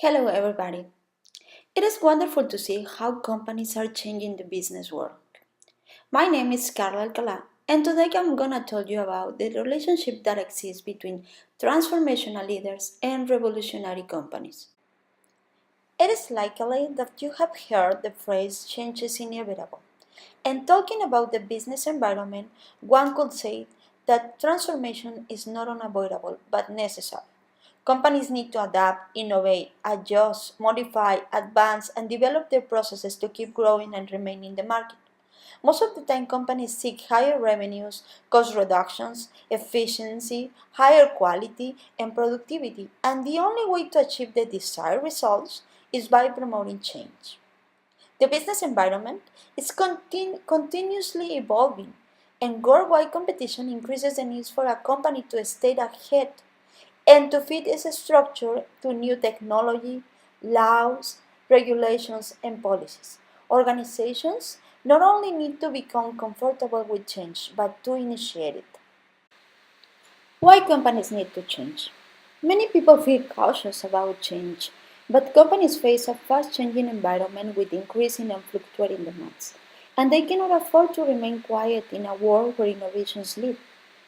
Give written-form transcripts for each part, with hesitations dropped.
Hello, everybody. It is wonderful to see how companies are changing the business world. My name is Carla Alcalá, and today I'm gonna tell you about the relationship that exists between transformational leaders and revolutionary companies. It is likely that you have heard the phrase change is inevitable. And talking about the business environment, one could say that transformation is not unavoidable but necessary. Companies need to adapt, innovate, adjust, modify, advance, and develop their processes to keep growing and remain in the market. Most of the time, companies seek higher revenues, cost reductions, efficiency, higher quality, and productivity, and the only way to achieve the desired results is by promoting change. The business environment is continuously evolving, and worldwide competition increases the need for a company to stay ahead and to fit its structure to new technology, laws, regulations, and policies. Organizations not only need to become comfortable with change, but to initiate it. Why companies need to change? Many people feel cautious about change, but companies face a fast changing environment with increasing and fluctuating demands, and they cannot afford to remain quiet in a world where innovations lead.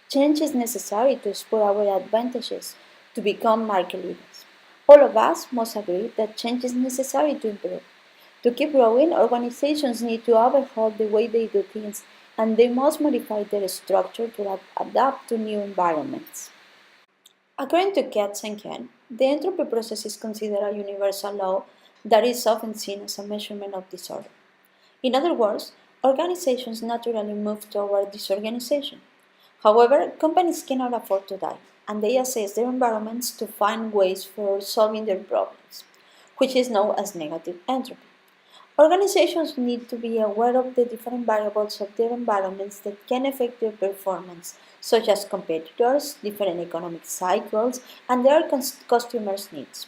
Change is necessary to explore our advantages to become market leaders. All of us must agree that change is necessary to improve. To keep growing, organizations need to overhaul the way they do things and they must modify their structure to adapt to new environments. According to Katz and Ken, the entropy process is considered a universal law that is often seen as a measurement of disorder. In other words, organizations naturally move toward disorganization. However, companies cannot afford to die, and they assess their environments to find ways for solving their problems, which is known as negative entropy. Organizations need to be aware of the different variables of their environments that can affect their performance, such as competitors, different economic cycles, and their customers' needs,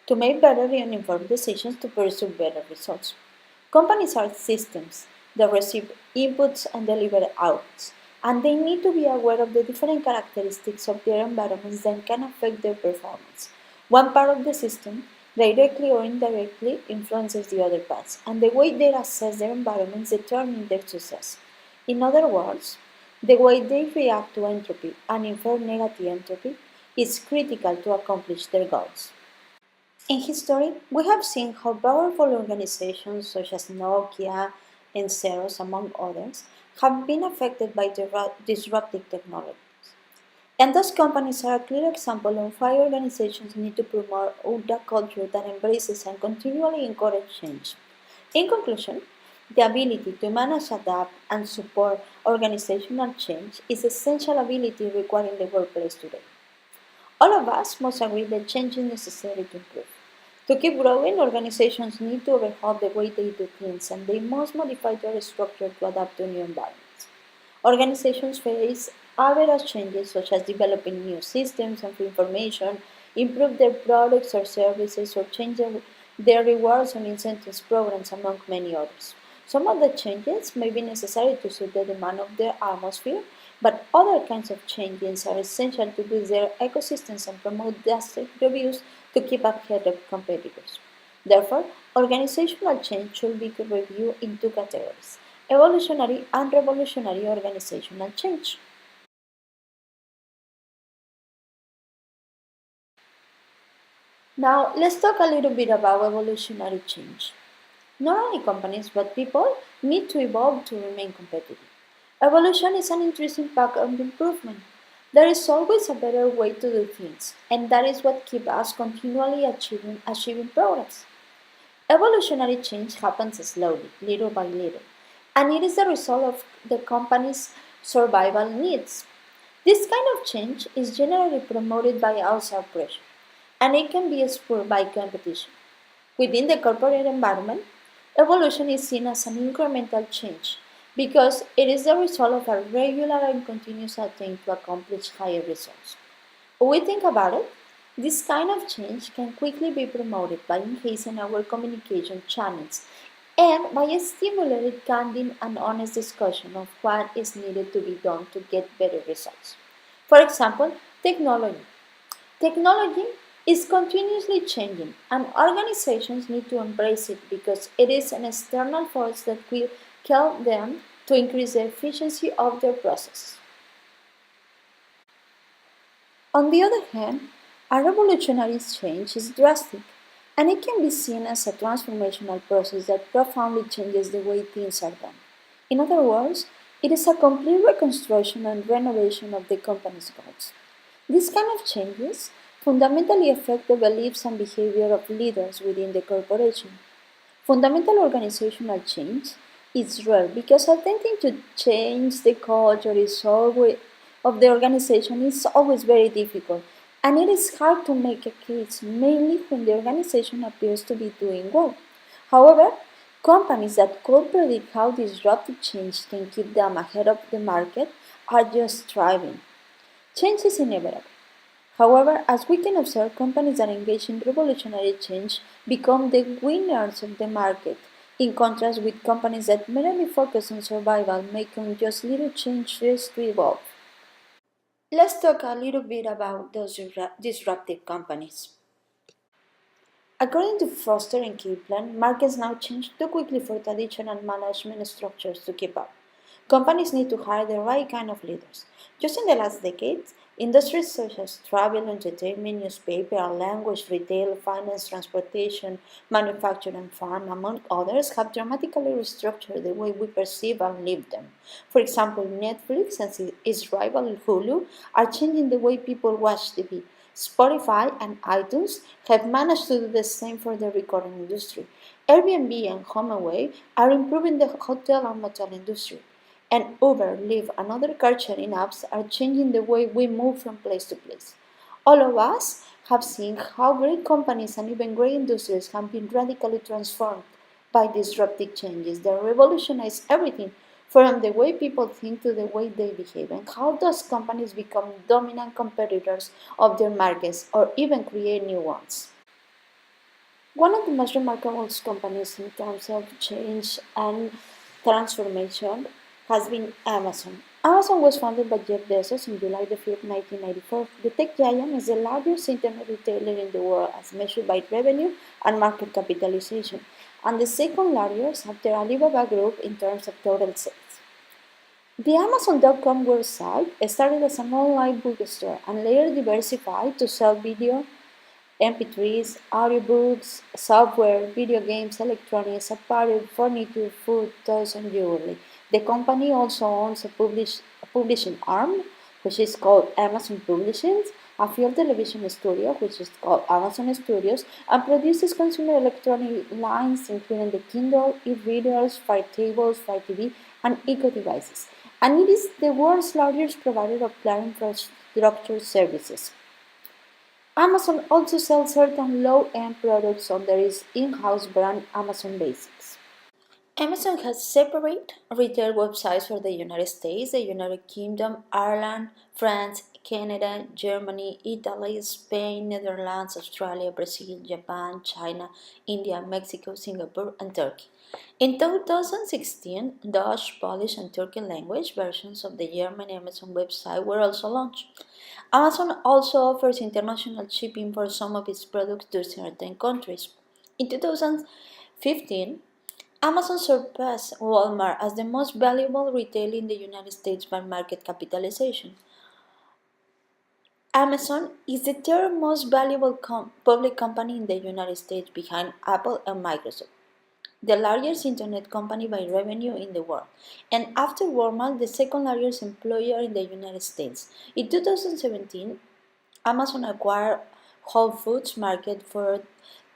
to make better and informed decisions to pursue better results. Companies are systems that receive inputs and deliver outputs, and they need to be aware of the different characteristics of their environments that can affect their performance. One part of the system, directly or indirectly, influences the other parts, and the way they assess their environments determines their success. In other words, the way they react to entropy and infer negative entropy is critical to accomplish their goals. In history, we have seen how powerful organizations such as Nokia and Xerox, among others, have been affected by disruptive technologies. And those companies are a clear example of why organizations need to promote a culture that embraces and continually encourages change. In conclusion, the ability to manage, adapt, and support organizational change is essential ability required in the workplace today. All of us must agree that change is necessary to improve. To keep growing, organizations need to overhaul the way they do things and they must modify their structure to adapt to new environments. Organizations face average changes such as developing new systems of information, improve their products or services, or change their rewards and incentives programs, among many others. Some of the changes may be necessary to suit the demand of their atmosphere, but other kinds of changes are essential to boost their ecosystems and promote drastic reviews to keep ahead of competitors. Therefore, organizational change should be reviewed in two categories: evolutionary and revolutionary organizational change. Now, let's talk a little bit about evolutionary change. Not only companies but people need to evolve to remain competitive. Evolution is an interesting path of improvement. There is always a better way to do things, and that is what keeps us continually achieving progress. Evolutionary change happens slowly, little by little, and it is the result of the company's survival needs. This kind of change is generally promoted by outside pressure, and it can be spurred by competition. Within the corporate environment, evolution is seen as an incremental change because it is the result of a regular and continuous attempt to accomplish higher results. When we think about it, this kind of change can quickly be promoted by enhancing our communication channels and by stimulating candid and honest discussion of what is needed to be done to get better results. For example, technology. Technology is continuously changing, and organizations need to embrace it because it is an external force that will help them to increase the efficiency of their process. On the other hand, a revolutionary change is drastic, and it can be seen as a transformational process that profoundly changes the way things are done. In other words, it is a complete reconstruction and renovation of the company's goals. These kind of changes fundamentally affect the beliefs and behavior of leaders within the corporation. Fundamental organizational change is rare because attempting to change the culture is always, of the organization is always very difficult, and it is hard to make a case, mainly when the organization appears to be doing well. However, companies that could predict how disruptive change can keep them ahead of the market are just thriving. Change is inevitable. However, as we can observe, companies that engage in revolutionary change become the winners of the market, in contrast with companies that merely focus on survival, making just little changes to evolve. Let's talk a little bit about those disruptive companies. According to Foster and Kaplan, markets now change too quickly for traditional management structures to keep up. Companies need to hire the right kind of leaders. Just in the last decade, industries such as travel, entertainment, newspaper, language, retail, finance, transportation, manufacturing, and farm, among others, have dramatically restructured the way we perceive and live them. For example, Netflix and its rival Hulu are changing the way people watch TV. Spotify and iTunes have managed to do the same for the recording industry. Airbnb and HomeAway are improving the hotel and motel industry. And Uber, Lyft, and other car-sharing apps are changing the way we move from place to place. All of us have seen how great companies and even great industries have been radically transformed by disruptive changes that revolutionize everything from the way people think to the way they behave. And how those companies become dominant competitors of their markets or even create new ones. One of the most remarkable companies in terms of change and transformation has been Amazon. Amazon was founded by Jeff Bezos on July 5, 1994. The tech giant is the largest internet retailer in the world as measured by revenue and market capitalization, and the second largest after Alibaba Group in terms of total sales. The Amazon.com website started as an online bookstore and later diversified to sell video, MP3s, audiobooks, software, video games, electronics, apparel, furniture, food, toys, and jewelry. The company also owns a publishing arm, which is called Amazon Publishing, a film television studio, which is called Amazon Studios, and produces consumer electronic lines including the Kindle, e-readers, Fire tables, Fire TV, and Eco devices. And it is the world's largest provider of cloud infrastructure services. Amazon also sells certain low-end products under its in-house brand Amazon Basics. Amazon has separate retail websites for the United States, the United Kingdom, Ireland, France, Canada, Germany, Italy, Spain, Netherlands, Australia, Brazil, Japan, China, India, Mexico, Singapore, and Turkey. In 2016, Dutch, Polish, and Turkish language versions of the German Amazon website were also launched. Amazon also offers international shipping for some of its products to certain countries. In 2015, Amazon surpassed Walmart as the most valuable retailer in the United States by market capitalization. Amazon is the third most valuable public company in the United States behind Apple and Microsoft, the largest internet company by revenue in the world, and after Walmart, the second largest employer in the United States. In 2017, Amazon acquired Whole Foods Market for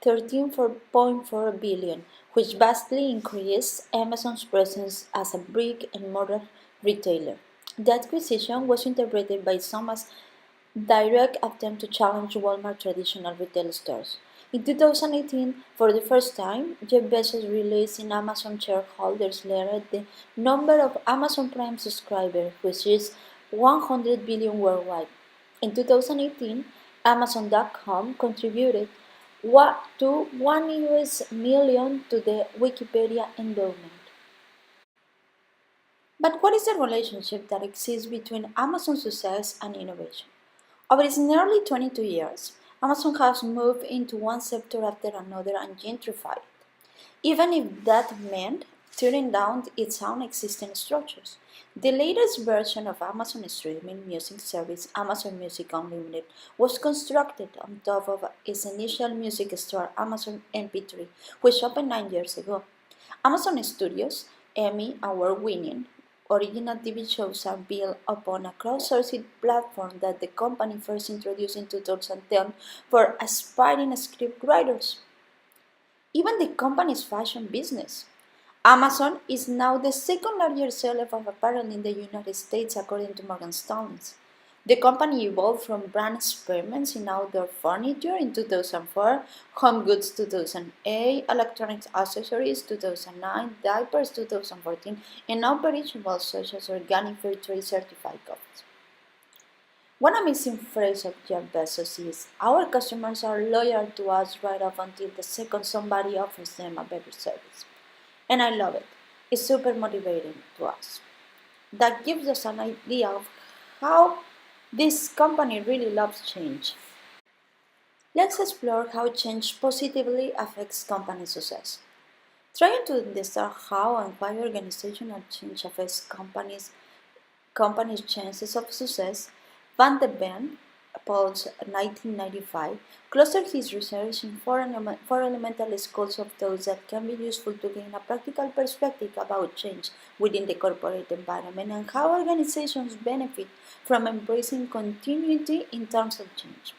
13.4 billion, which vastly increased Amazon's presence as a brick-and-mortar retailer. The acquisition was interpreted by some as direct attempt to challenge Walmart traditional retail stores. In 2018, for the first time, Jeff Bezos released in Amazon shareholders letter the number of Amazon Prime subscribers, which is 100 billion worldwide. In 2018, Amazon.com contributed to 1 US million to the Wikipedia endowment. But what is the relationship that exists between Amazon's success and innovation? Over its nearly 22 years, Amazon has moved into one sector after another and gentrified, even if that meant tearing down its own existing structures. The latest version of Amazon streaming music service, Amazon Music Unlimited, was constructed on top of its initial music store, Amazon MP3, which opened 9 years ago. Amazon Studios, Emmy award winning, original TV shows are built upon a crowdsourced platform that the company first introduced in 2010 for aspiring scriptwriters. Even the company's fashion business. Amazon is now the second largest seller of apparel in the United States according to Morgan Stanley. The company evolved from brand experiments in outdoor furniture in 2004, home goods 2008, electronics accessories 2009, diapers 2014, and now perishables such as organic fair trade certified coffees. One amazing phrase of Jeff Bezos is, "Our customers are loyal to us right up until the second somebody offers them a better service." And I love it. It's super motivating to us. That gives us an idea of how this company really loves change. Let's explore how change positively affects company success. Trying to understand how and why organizational change affects companies' chances of success, Van de Ven, Paul's 1995, clustered his research in four elemental schools of thought that can be useful to gain a practical perspective about change within the corporate environment and how organizations benefit from embracing continuity in terms of change.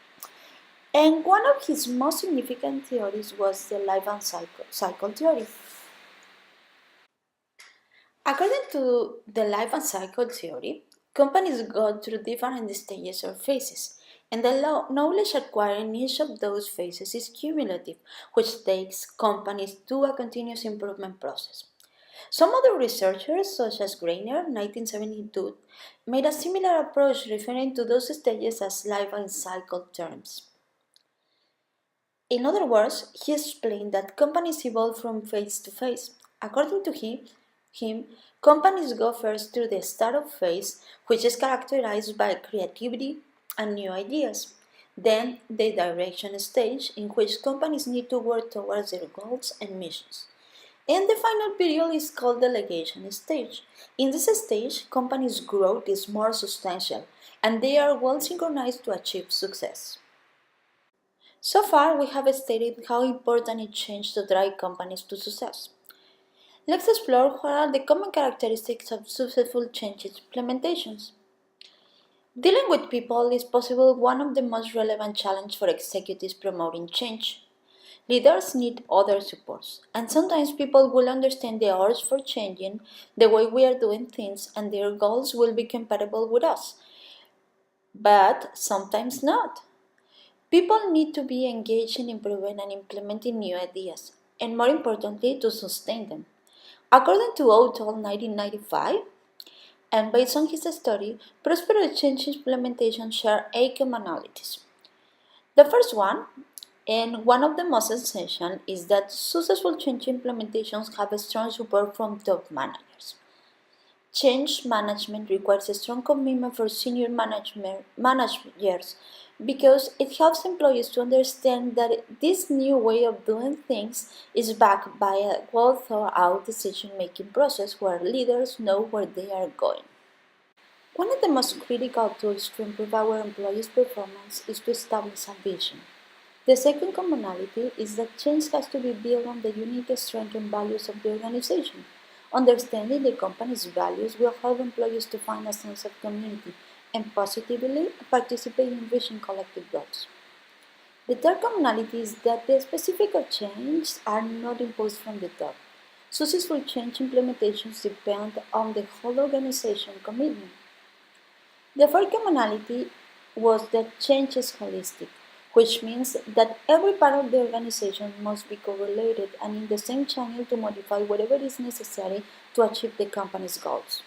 And one of his most significant theories was the life and cycle theory. According to the life and cycle theory, companies go through different stages or phases, and the knowledge acquired in each of those phases is cumulative, which takes companies to a continuous improvement process. Some other researchers, such as Greiner, 1972, made a similar approach referring to those stages as life and cycle terms. In other words, he explained that companies evolve from phase to phase. According to him, companies go first through the startup phase, which is characterized by creativity and new ideas. Then, the direction stage, in which companies need to work towards their goals and missions. And the final period is called delegation stage. In this stage, companies' growth is more substantial, and they are well synchronized to achieve success. So far, we have stated how important it change to drive companies to success. Let's explore what are the common characteristics of successful change implementations. Dealing with people is possibly one of the most relevant challenges for executives promoting change. Leaders need other supports, and sometimes people will understand the urge for changing the way we are doing things and their goals will be compatible with us, but sometimes not. People need to be engaged in improving and implementing new ideas, and more importantly, to sustain them. According to O'Toole 1995, and based on his study, prosperous change implementation share 8 commonalities. The first one, and one of the most essential, is that successful change implementations have a strong support from top managers. Change management requires a strong commitment for senior managers because it helps employees to understand that this new way of doing things is backed by a well thought out decision making process where leaders know where they are going. One of the most critical tools to improve our employees' performance is to establish a vision. The second commonality is that change has to be built on the unique strengths and values of the organization. Understanding the company's values will help employees to find a sense of community and positively participate in reaching collective goals. The third commonality is that the specific changes are not imposed from the top. Successful change implementations depend on the whole organization commitment. The fourth commonality was that change is holistic, which means that every part of the organization must be correlated and in the same channel to modify whatever is necessary to achieve the company's goals.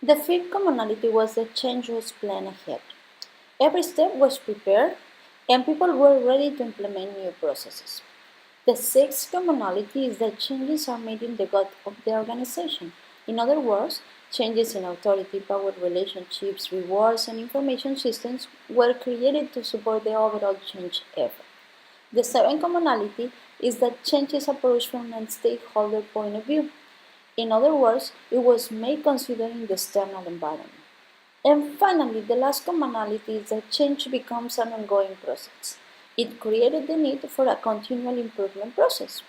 The fifth commonality was that change was planned ahead. Every step was prepared and people were ready to implement new processes. The sixth commonality is that changes are made in the gut of the organization. In other words, Changes in authority, power relationships, rewards, and information systems were created to support the overall change effort. The seventh commonality is that change is approached from a stakeholder point of view. In other words, it was made considering the external environment. And finally, the last commonality is that change becomes an ongoing process. It created the need for a continual improvement process.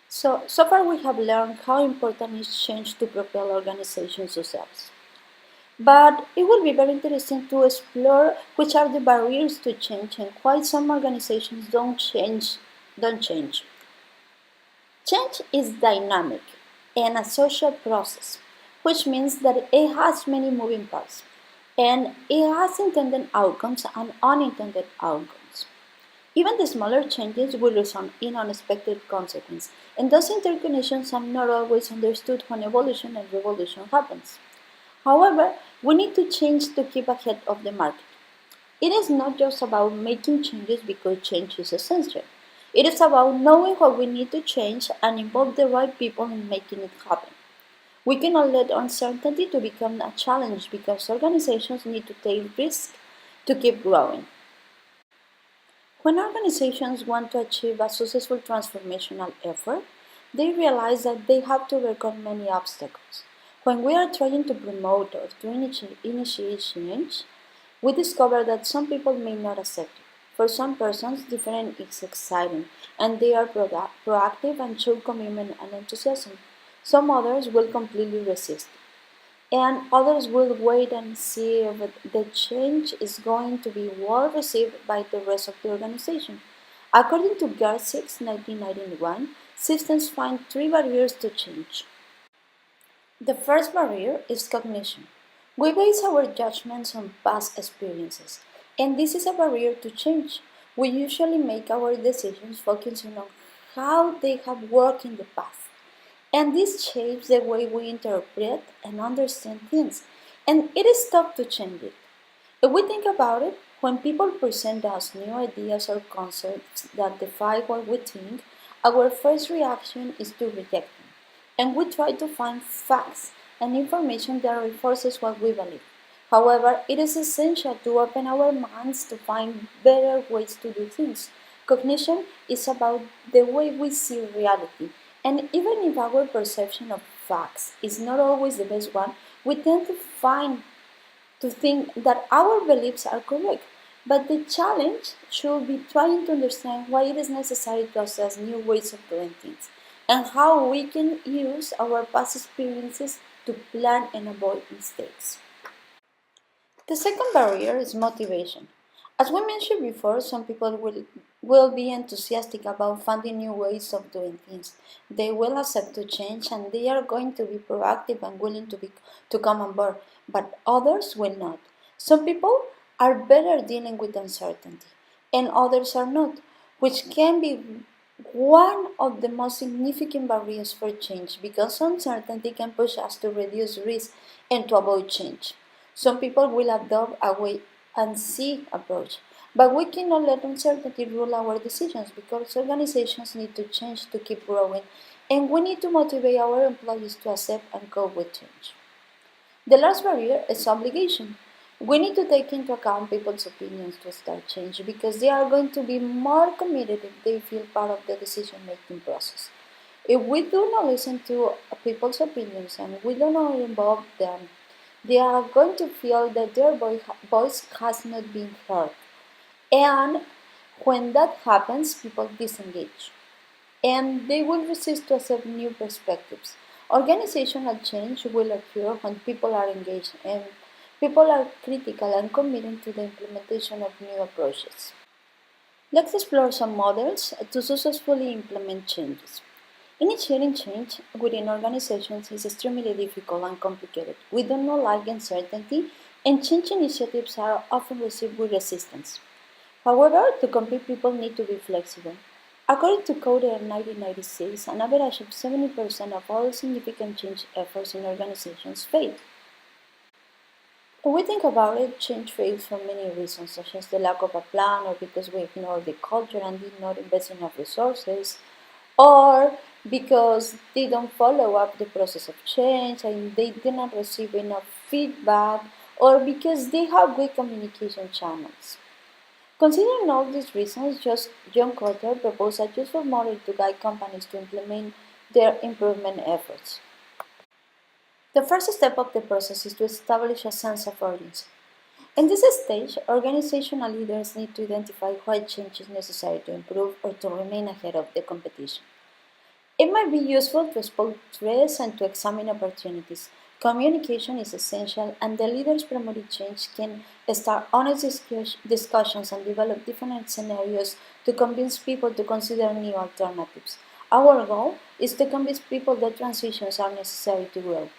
So far we have learned how important is change to propel organizations' success. But it will be very interesting to explore which are the barriers to change and why some organizations don't change. Change is dynamic and a social process, which means that it has many moving parts and it has intended outcomes and unintended outcomes. Even the smaller changes will result in unexpected consequences, and those interconnections are not always understood when evolution and revolution happens. However, we need to change to keep ahead of the market. It is not just about making changes because change is essential. It is about knowing what we need to change and involve the right people in making it happen. We cannot let uncertainty to become a challenge because organizations need to take risks to keep growing. When organizations want to achieve a successful transformational effort, they realize that they have to overcome many obstacles. When we are trying to promote or to initiate change, we discover that some people may not accept it. For some persons, different is exciting, and they are proactive and show commitment and enthusiasm. Some others will completely resist, and others will wait and see if the change is going to be well received by the rest of the organization. According to Garcia's 1991, systems find three barriers to change. The first barrier is cognition. We base our judgments on past experiences, and this is a barrier to change. We usually make our decisions focusing on how they have worked in the past. And this shapes the way we interpret and understand things. And it is tough to change it. If we think about it, when people present us new ideas or concepts that defy what we think, our first reaction is to reject them. And we try to find facts and information that reinforces what we believe. However, it is essential to open our minds to find better ways to do things. Cognition is about the way we see reality, and even if our perception of facts is not always the best one, we tend to think that our beliefs are correct. But the challenge should be trying to understand why it is necessary to assess new ways of doing things and how we can use our past experiences to plan and avoid mistakes. The second barrier is motivation. As we mentioned before, some people will be enthusiastic about finding new ways of doing things. They will accept to change and they are going to be proactive and willing to come on board, but others will not. Some people are better dealing with uncertainty and others are not, which can be one of the most significant barriers for change because uncertainty can push us to reduce risk and to avoid change. Some people will adopt a wait and see approach, but we cannot let uncertainty rule our decisions because organizations need to change to keep growing, and we need to motivate our employees to accept and cope with change. The last barrier is obligation. We need to take into account people's opinions to start change because they are going to be more committed if they feel part of the decision making process. If we do not listen to people's opinions and we do not involve them, they are going to feel that their voice has not been heard. And when that happens, people disengage and they will resist to accept new perspectives. Organizational change will occur when people are engaged and people are critical and committed to the implementation of new approaches. Let's explore some models to successfully implement changes. Initiating change within organizations is extremely difficult and complicated. We do not like uncertainty, and change initiatives are often received with resistance. However, to compete, people need to be flexible. According to Coder 1996, an average of 70% of all significant change efforts in organizations fail. When we think about it, change fails for many reasons, such as the lack of a plan, or because we ignore the culture and did not invest enough resources, or because they don't follow up the process of change and they do not receive enough feedback or because they have weak communication channels. Considering all these reasons, John Kotter proposed a useful model to guide companies to implement their improvement efforts. The first step of the process is to establish a sense of urgency. In this stage, organizational leaders need to identify why change is necessary to improve or to remain ahead of the competition. It might be useful to spot threats and to examine opportunities. Communication is essential, and the leaders promoting change can start honest discussions and develop different scenarios to convince people to consider new alternatives. Our goal is to convince people that transitions are necessary to grow.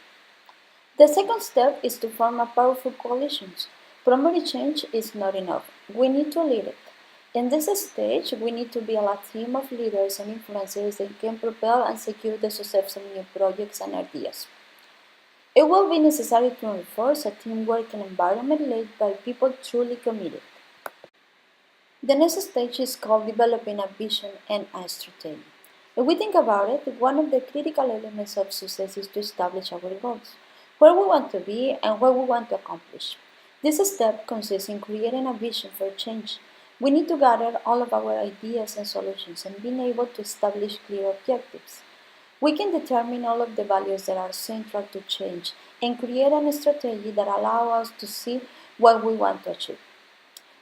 The second step is to form a powerful coalition. Promoting change is not enough. We need to lead it. In this stage, we need to build a team of leaders and influencers that can propel and secure the success of new projects and ideas. It will be necessary to reinforce a team working environment led by people truly committed. The next stage is called developing a vision and a strategy. If we think about it, one of the critical elements of success is to establish our goals, where we want to be and what we want to accomplish. This step consists in creating a vision for change. We need to gather all of our ideas and solutions and being able to establish clear objectives. We can determine all of the values that are central to change and create a strategy that allows us to see what we want to achieve.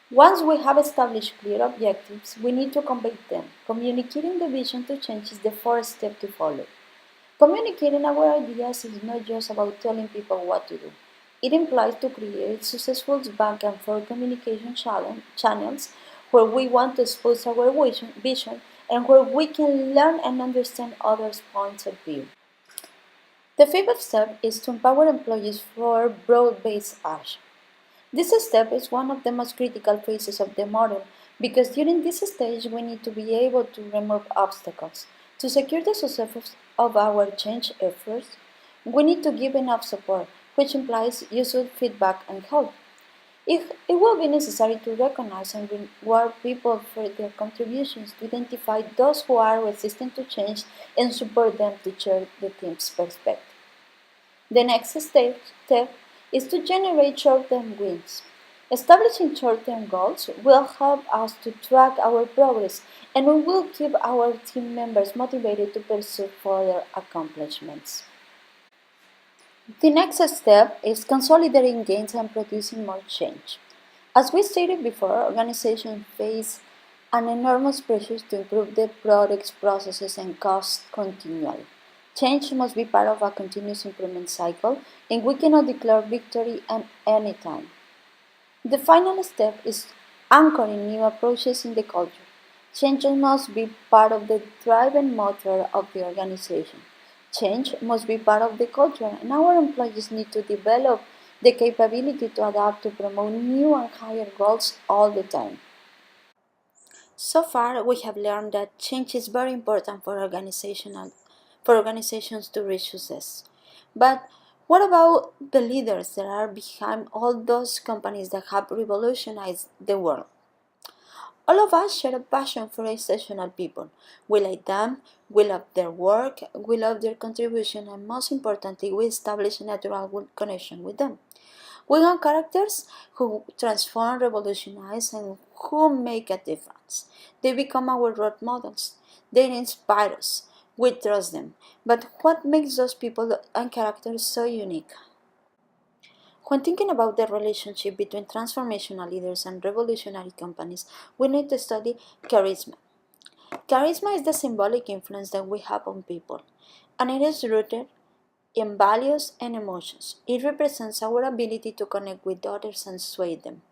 Once we have established clear objectives, we need to convey them. Communicating the vision to change is the first step to follow. Communicating our ideas is not just about telling people what to do. It implies to create successful back and forth communication channels where we want to expose our vision and where we can learn and understand others' points of view. The fifth step is to empower employees for broad-based action. This step is one of the most critical phases of the model because during this stage we need to be able to remove obstacles. To secure the success of our change efforts, we need to give enough support, which implies useful feedback and help. It will be necessary to recognize and reward people for their contributions, to identify those who are resistant to change and support them to share the team's perspective. The next step is to generate short-term wins. Establishing short-term goals will help us to track our progress and we will keep our team members motivated to pursue further accomplishments. The next step is consolidating gains and producing more change. As we stated before, organizations face an enormous pressure to improve their products, processes, and costs continually. Change must be part of a continuous improvement cycle, and we cannot declare victory at any time. The final step is anchoring new approaches in the culture. Change must be part of the driving motor of the organization. Change must be part of the culture, and our employees need to develop the capability to adapt to promote new and higher goals all the time. So far, we have learned that change is very important for organizations to reach success. But what about the leaders that are behind all those companies that have revolutionized the world? All of us share a passion for exceptional people. We like them, we love their work, we love their contribution, and most importantly, we establish a natural connection with them. We have characters who transform, revolutionize, and who make a difference. They become our role models. They inspire us. We trust them. But what makes those people and characters so unique? When thinking about the relationship between transformational leaders and revolutionary companies, we need to study charisma. Charisma is the symbolic influence that we have on people, and it is rooted in values and emotions. It represents our ability to connect with others and sway them.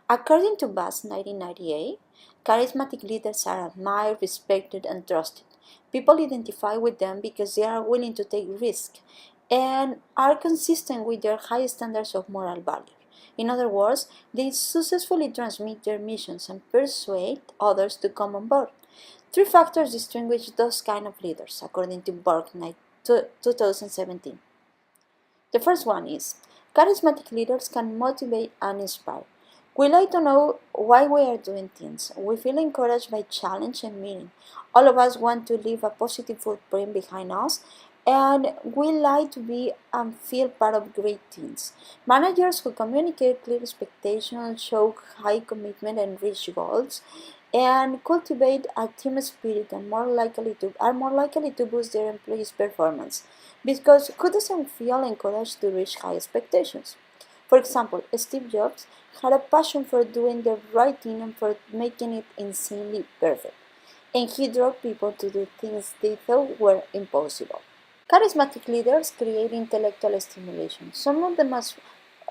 According to Bass 1998, charismatic leaders are admired, respected, and trusted. People identify with them because they are willing to take risks and are consistent with their high standards of moral value. In other words, they successfully transmit their missions and persuade others to come on board. Three factors distinguish those kind of leaders, according to Borg 2017. The first one is charismatic leaders can motivate and inspire. We like to know why we are doing things. We feel encouraged by challenge and meaning. All of us want to leave a positive footprint behind us, and we like to be and feel part of great teams. Managers who communicate clear expectations, show high commitment and reach goals, and cultivate a team spirit and are more likely to boost their employees' performance. Because who doesn't feel encouraged to reach high expectations? For example, Steve Jobs had a passion for doing the right thing and for making it insanely perfect, and he drove people to do things they thought were impossible. Charismatic leaders create intellectual stimulation. Some of the most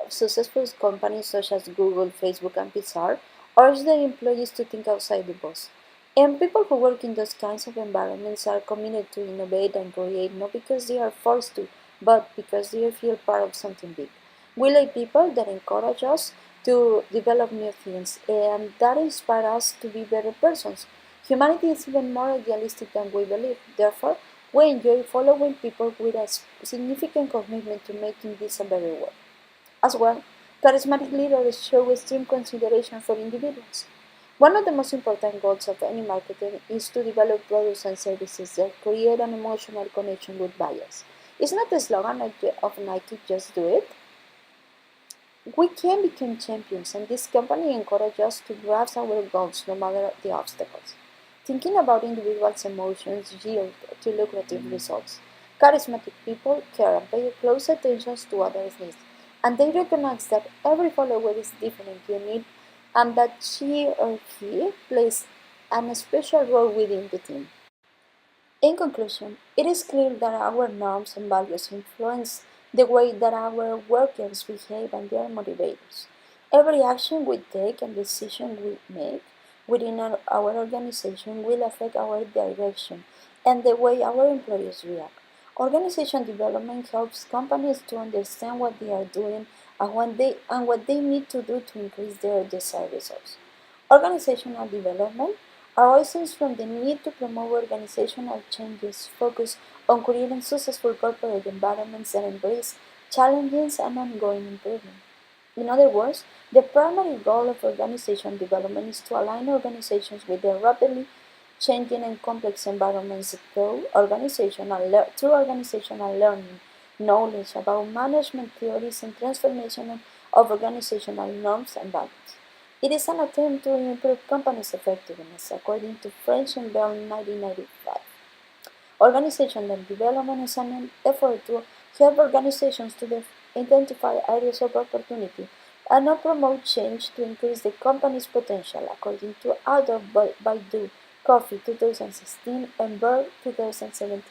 successful companies, such as Google, Facebook, and Pixar, urge their employees to think outside the box. And people who work in those kinds of environments are committed to innovate and create not because they are forced to, but because they feel part of something big. We like people that encourage us to develop new things and that inspire us to be better persons. Humanity is even more idealistic than we believe. Therefore, we enjoy following people with a significant commitment to making this a better world. As well, charismatic leaders show extreme consideration for individuals. One of the most important goals of any marketer is to develop products and services that create an emotional connection with buyers. It's not the slogan of Nike, just do it. We can become champions, and this company encourages us to grasp our goals no matter the obstacles. Thinking about individuals' emotions yield to lucrative results. Charismatic people care and pay close attention to others' needs, and they recognize that every follower is different, unique, and that she or he plays an special role within the team. In conclusion, it is clear that our norms and values influence the way that our workers behave and their motivators. Every action we take and decision we make within our organization will affect our direction and the way our employees react. Organization development helps companies to understand what they are doing and what they need to do to increase their desired results. Organizational development arises from the need to promote organizational changes focused on creating successful corporate environments that embrace challenges and ongoing improvement. In other words, the primary goal of organization development is to align organizations with their rapidly changing and complex environments through organizational learning, knowledge about management theories, and transformation of organizational norms and values. It is an attempt to improve companies' effectiveness, according to French and Bell in 1995. Organizational development is an effort to help organizations to identify areas of opportunity and not promote change to increase the company's potential, according to Adolf Baidu, Coffee 2016 and Bird 2017.